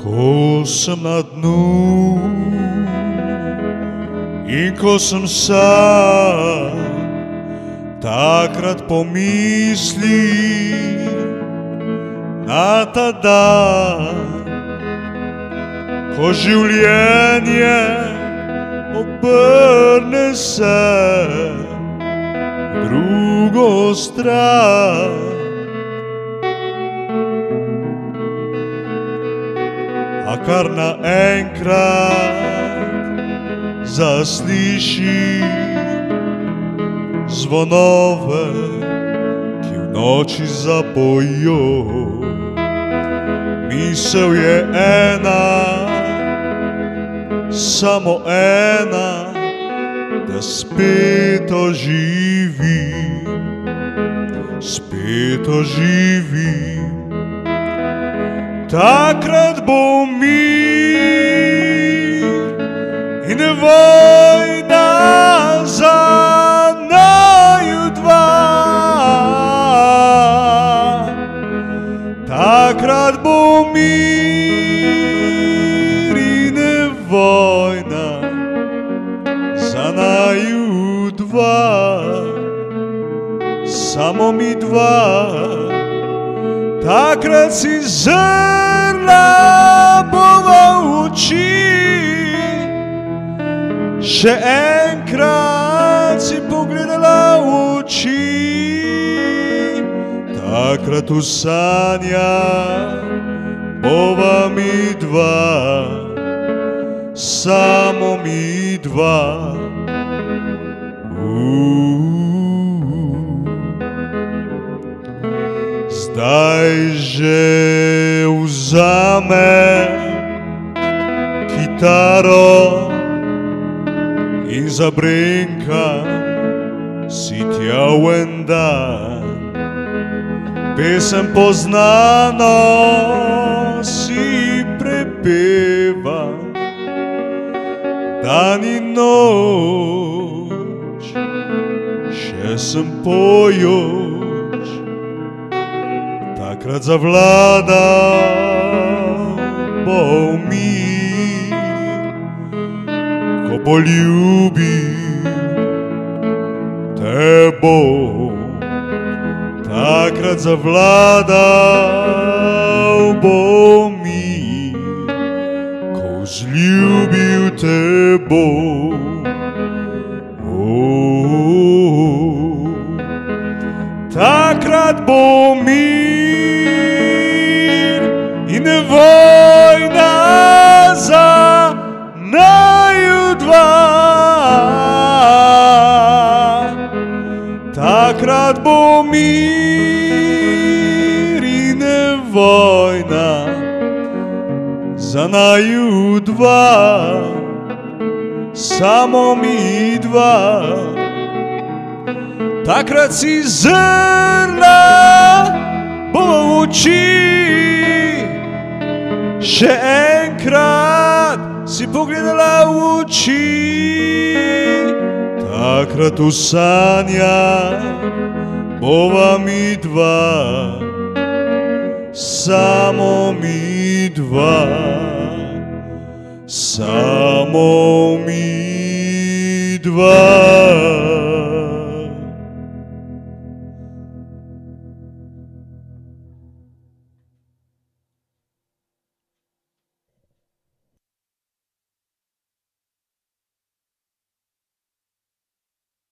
Ko sam na dnu in ko sem sam, takrat pomislim na ta dan, ko življenje obrne se v drugo stran. A kar naenkrat zasliši zvonove, ki v noči zapojo. Misel je ena, samo ena, da spet oživim, spet oživim. Takrat bo mir in vojna za naju dva. Takrat bo mir in vojna za naju dva. Samo mi dva. Takrat si zrla bova v oči, še enkrat si pogledala v oči. Takrat v sanjah bova mi dva, samo mi dva. Zdaj že vzamem kitaro in zabrenkam si tja v en dan. Pesem poznano si prepevam, dan in noč še sem pojoč. Takrat zavladal bo mir, ko bo ljubil te bo. Takrat zavladal bo mir, ko vzljubil te bo. Takrat bo mir in vojna za naju dva. Takrat bo mir in vojna za naju dva, samo mi dva. Takrat si zrla bova v oči, še enkrat si pogledala v oči. Takrat v sanjah bova mi dva, samo mi dva, samo mi dva.